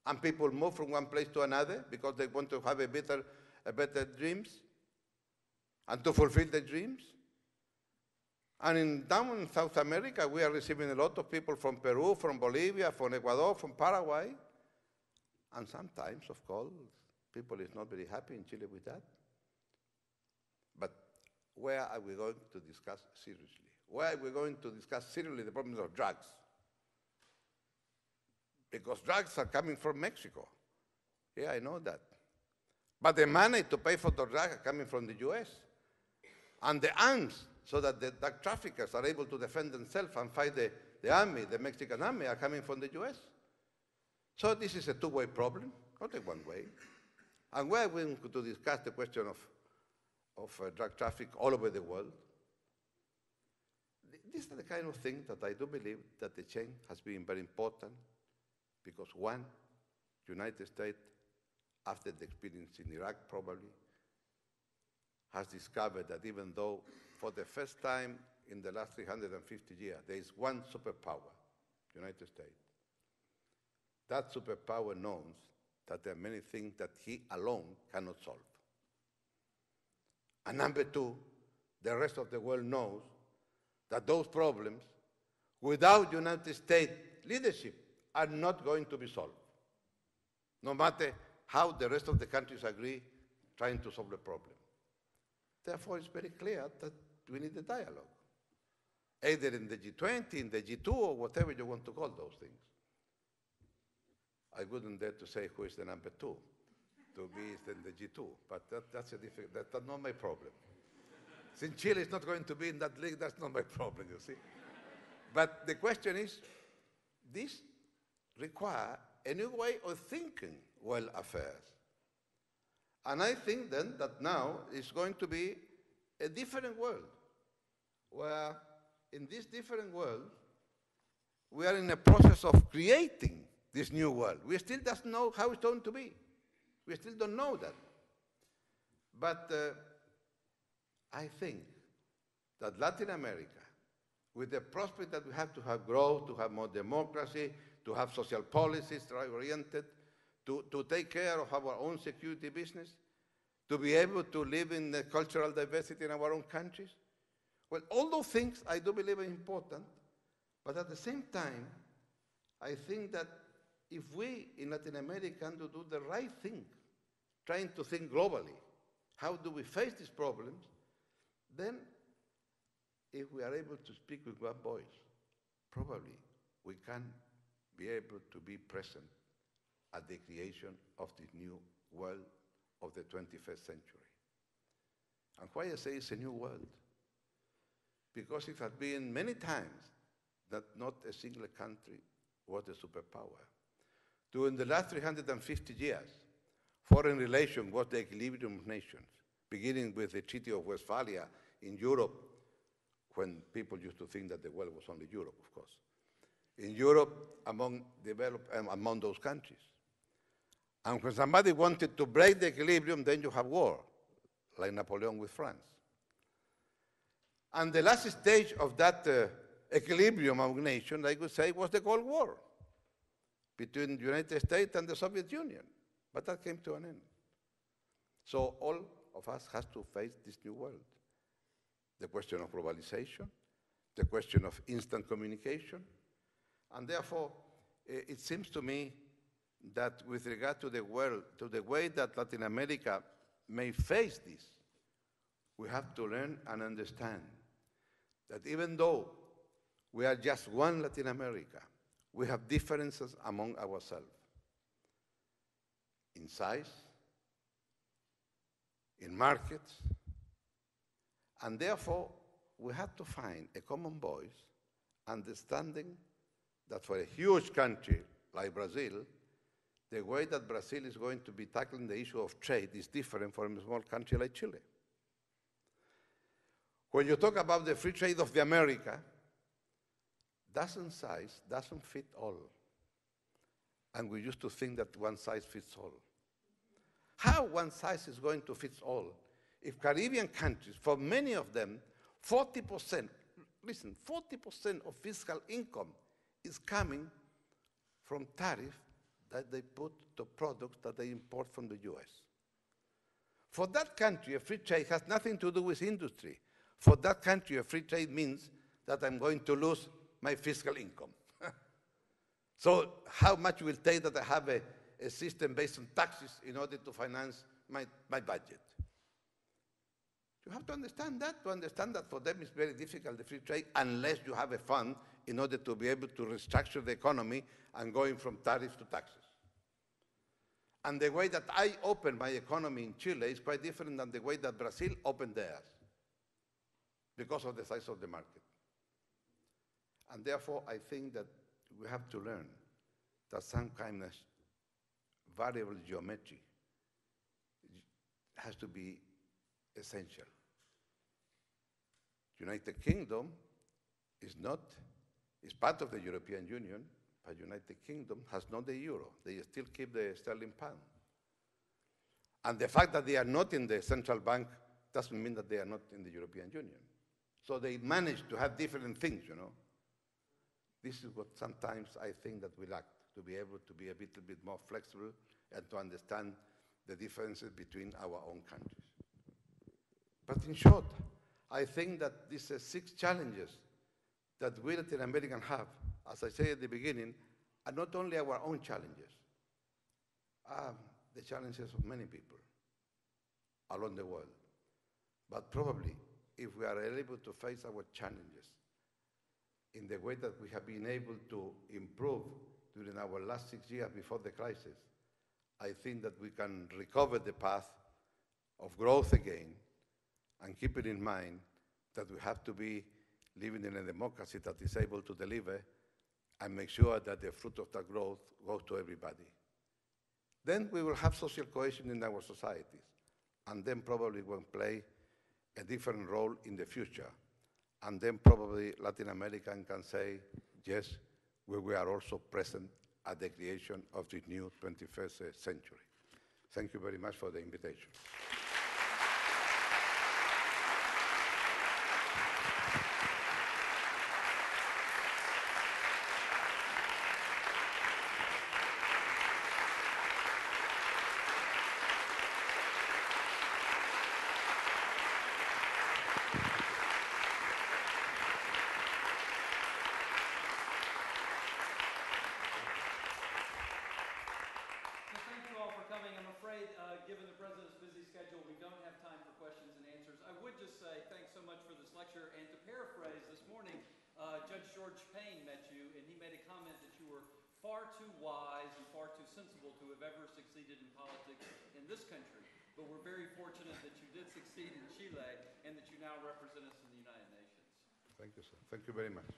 and people move from one place to another because they want to have a better dreams and to fulfill their dreams. And down in South America, we are receiving a lot of people from Peru, from Bolivia, from Ecuador, from Paraguay. And sometimes, of course, people is not very happy in Chile with that. But where are we going to discuss seriously? Where are we going to discuss seriously the problems of drugs? Because drugs are coming from Mexico. Yeah, I know that. But the money to pay for the drugs are coming from the US. And the arms, so that the drug traffickers are able to defend themselves and fight the army, the Mexican army, are coming from the US. So this is a two-way problem, not a one-way. And we're going to discuss the question of drug traffic all over the world. These are the kind of things that I do believe that the change has been very important because one, United States, after the experience in Iraq probably, has discovered that even though for the first time in the last 350 years, there is one superpower, United States. That superpower knows that there are many things that he alone cannot solve. And number two, the rest of the world knows that those problems, without United States leadership, are not going to be solved. No matter how the rest of the countries agree trying to solve the problem. Therefore, it's very clear that we need a dialogue, either in the G20, in the G2, or whatever you want to call those things. I wouldn't dare to say who is the number two to be in the G2, but that's not my problem. Since Chile is not going to be in that league, that's not my problem, you see. But the question is, this requires a new way of thinking world affairs. And I think then that now it's going to be a different world, where in this different world, we are in a process of creating this new world. We still don't know how it's going to be. We still don't know that. But I think that Latin America, with the prospect that we have to have growth, to have more democracy, to have social policies that are oriented, to take care of our own security business, to be able to live in the cultural diversity in our own countries. Well, all those things I do believe are important, but at the same time, I think that if we in Latin America do the right thing, trying to think globally, how do we face these problems, then if we are able to speak with one voice, probably we can be able to be present at the creation of this new world of the 21st century. And why I say it's a new world? Because it has been many times that not a single country was a superpower. During the last 350 years, foreign relations was the equilibrium of nations, beginning with the Treaty of Westphalia in Europe, when people used to think that the world was only Europe, of course. In Europe, among those countries. And when somebody wanted to break the equilibrium, then you have war, like Napoleon with France. And the last stage of that equilibrium of nations, I would say, was the Cold War between the United States and the Soviet Union. But that came to an end. So all of us has to face this new world. The question of globalization, the question of instant communication, and therefore, it seems to me that with regard to the world, to the way that Latin America may face this, we have to learn and understand that even though we are just one Latin America, we have differences among ourselves in size, in markets, and therefore we have to find a common voice, understanding that for a huge country like Brazil, the way that Brazil is going to be tackling the issue of trade is different from a small country like Chile. When you talk about the free trade of the America, size doesn't fit all. And we used to think that one size fits all. How one size is going to fit all? If Caribbean countries, for many of them, 40%, listen, 40% of fiscal income is coming from tariff that they put to products that they import from the US. For that country, a free trade has nothing to do with industry. For that country, a free trade means that I'm going to lose my fiscal income. So how much will it take that I have a system based on taxes in order to finance my budget? You have to understand that for them it's very difficult, the free trade, unless you have a fund in order to be able to restructure the economy and going from tariffs to taxes. And the way that I open my economy in Chile is quite different than the way that Brazil opened theirs, because of the size of the market. And therefore, I think that we have to learn that some kind of variable geometry has to be essential. United Kingdom is part of the European Union, but United Kingdom has not the euro. They still keep the sterling pound. And the fact that they are not in the central bank doesn't mean that they are not in the European Union. So they manage to have different things, you know. This is what sometimes I think that we lack, to be able to be a little bit more flexible and to understand the differences between our own countries. But in short, I think that these 6 challenges that we Latin Americans have, as I said at the beginning, are not only our own challenges, the challenges of many people around the world. But probably, if we are able to face our challenges in the way that we have been able to improve during our last 6 years before the crisis, I think that we can recover the path of growth again, and keep it in mind that we have to be living in a democracy that is able to deliver and make sure that the fruit of that growth goes to everybody. Then we will have social cohesion in our societies, and then probably will play a different role in the future. And then probably Latin America can say, yes, we are also present at the creation of the new 21st century. Thank you very much for the invitation. Given the President's busy schedule, we far too wise and far too sensible to have ever succeeded in politics in this country. But we're very fortunate that you did succeed in Chile and that you now represent us in the United Nations. Thank you, sir. Thank you very much.